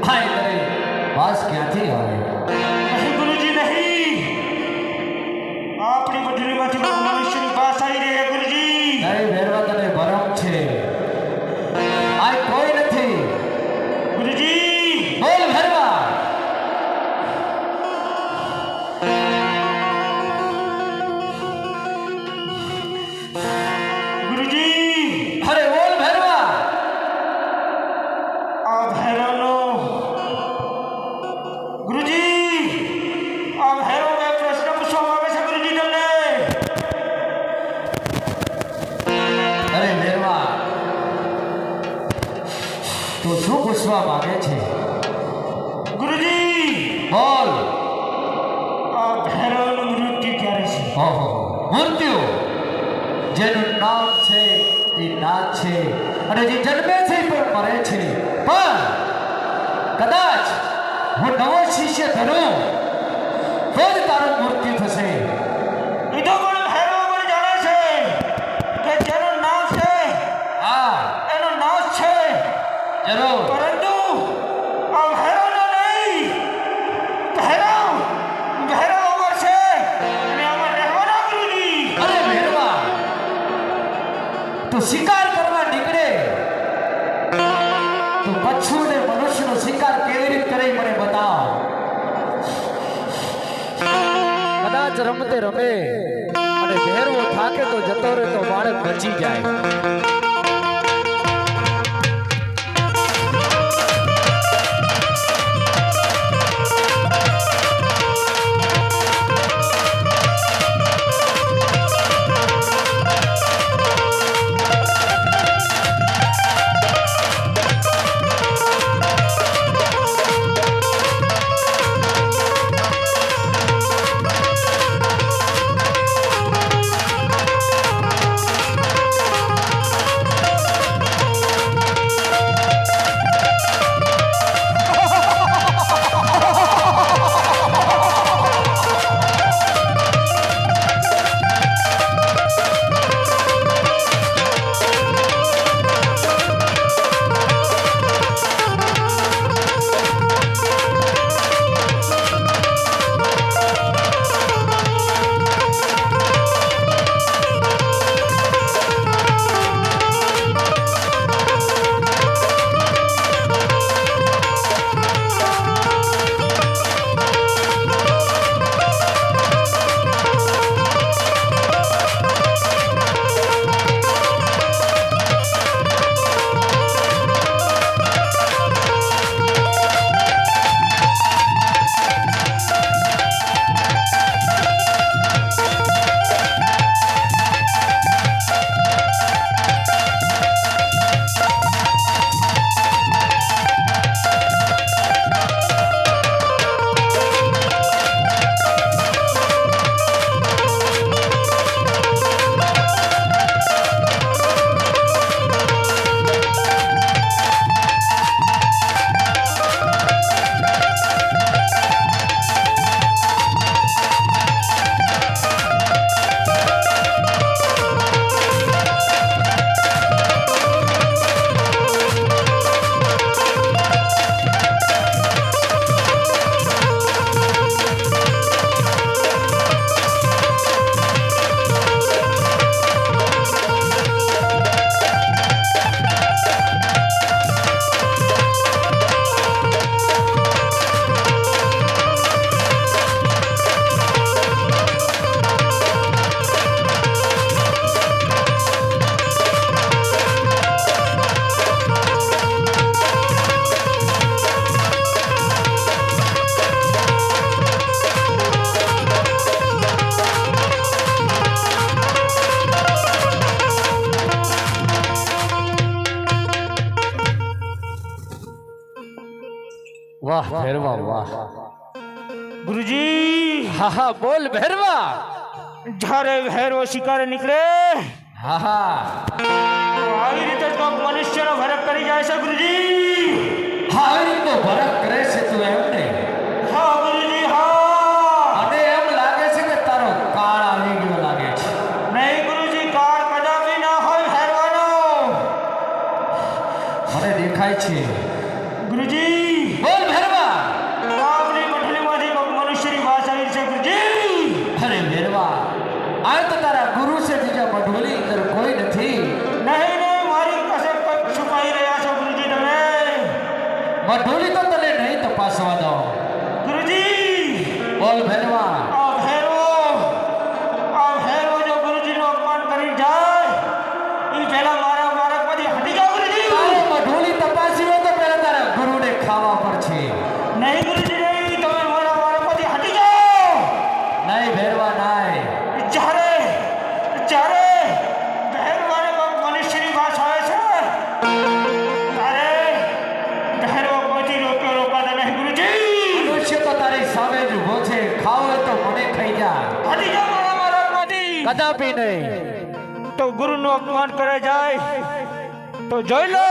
હાય કરે વાસ ક્યાંથી આવે? નહીં ગુરુજી નહીં, આપણી બદલીમાંથી મનુષ્યની પાસ આવી રહી છે ગુરુજી. નહીં ભેરવા તને ભરમ છે, આ કોઈ નથી. ગુરુજી બોલ ભેરવા. ગુરુજી અરે બોલ ભેરવા. આ ભૈરવનો ગુરુજી આ ભૈરવને પ્રશ્ન પૂછવામાં આવે છે ગુરુજી તમને. અરે ભેરવા, તું શું પૂછવા માંગે છે? ગુરુજી બોલ. આ ભૈરવનું મૃત્યુ ક્યારે છે? ઓહો, મૃત્યુ જેનું નામ છે તે નાથ છે, અને જે જન્મે છે પણ મરે છે. પણ કદાચ હું નવો શિષ્ય ધરું તો જ તારું મૃત્યુ થશે. એ તો પણ ભૈરવ પણ જાણે છે કે જેનું નામ છે હા, એનો નાશ છે, જરૂર. પરંતુ આ ભૈરવનો નહીં. ભૈરવ અમર છે અને અમર રહેવાના ગુરુજી. અરે ભેરવા, તું શિકાર કરવા નીકળે તો પક્ષુ ને મનુષ્યનો શિકાર કેવી રીતે કરે મને બતાવ. કદાચ રમતે રમે અને ભેરવો થાકે તો જતો રહે તો બાળક બચી જાય. વાહ ભેરવા વાહ. ગુરુજી હા હા બોલ ભેરવા. જ્યારે ભૈરવ શિકારે નીકળે હા હા, તો આવી રીતે જ કોઈક મનુષ્યનો ભરક કરી જાય છે ગુરુજી. હા આવી રીતનો ભરક કરે છે તું એમને. હા ગુરુજી હા. અને એમ લાગે છે કે તારો કાળ આવી ગયો લાગે છે. નહીં ગુરુજી, કાળ કદાપી ના હોય ભૈરવાનો. મને દેખાય છે. ગુરુજી બોલ ઢોલી તો તને નહીં તપાસવા દો. ગુરુજી બોલ ભેરવા. આ ભેરો જો ગુરુજીનું અપમાન કરી જાય એ પહેલા મારા માર્ગમાંથી હટી જાઓ ગુરુજી. તારે ઢોલી તપાસી હોય તો પહેલા તારા ગુરુને ખાવા પડશે. નહીં ગુરુજી નહીં, તમે મારા માર્ગમાંથી હટી જાઓ. નહીં ભેરવા નહીં. જ્યારે ભેરવાને મનુષ્યની વાત આવે છે ત્યારે ભેરવો પહોંચી રોકાતા નહીં ગુરુજી. મનુષ્ય તો તારી સામે જ ઊભો છે. ખાવ હોય તો મને ખાઈ જા. હટી જાઓ મારા માર્ગમાંથી. કદાપી નહીં. તો ગુરુનું અપમાન કરે જાય તો જોઈ લો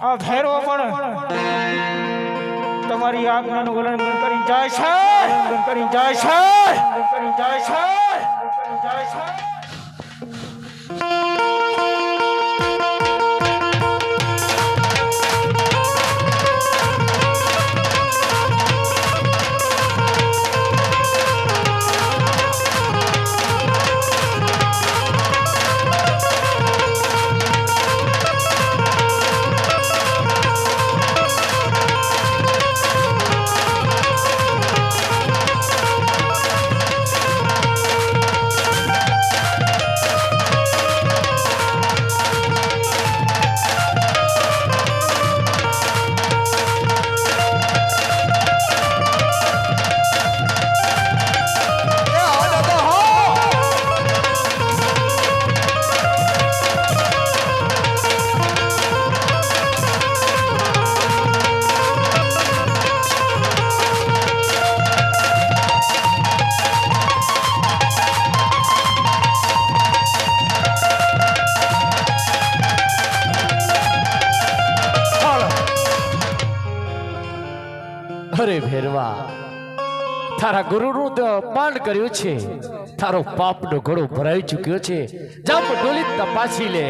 આ ભેરવો પણ તમારી આજ્ઞાનું ઉલ્લંઘન કરી જાય છે. અરે ભેરવા, તારા ગુરુનું તો અપમાન કર્યું છે. તારો પાપનો ઘડો ભરાઈ ચૂક્યો છે. જા ઢોલી તપાસી લે.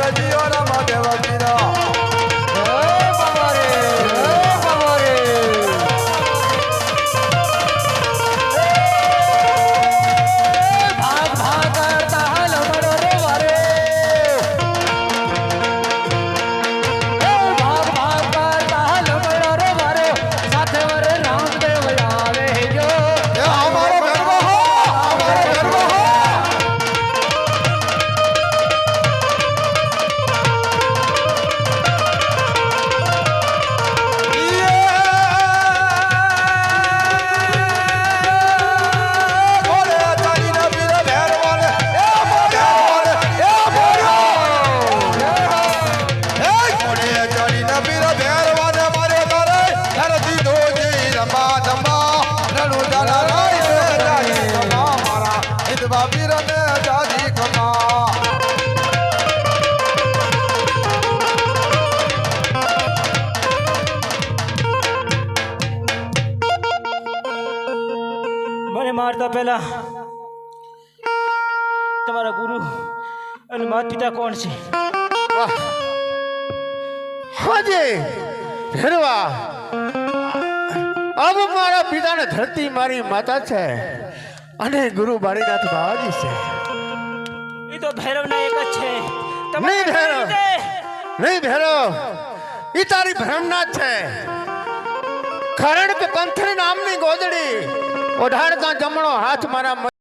અરે જીઓ ના મહાદેવ પીરા બાબા રે બાબા રે ભાગ ભાગ કરતા હાલ અમારો રે વારે ભાગ ભાગ કરતા હાલ અમારો રે વારે સાથે વરે રામદેવ આવે જો એ અમારો ગર્વ હો અમારો ગર્વ હો મને મારતા પહેલા તમારા ગુરુ અને માતા પિતા કોણ છે? હાજી ભેરવા अब मारा पिता ने धरती मारी माता છે અને ગુરુ બાળીનાથ બાવાજી છે. એ તો ભૈરવના એક જ છે. નહીં ભૈરવ નહીં ભૈરવ ઈ તારી ભ્રમનાથ છે. ખરણ કે કંથરી નામની ગોદડી ઓઢાડતા જમણો હાથ મારા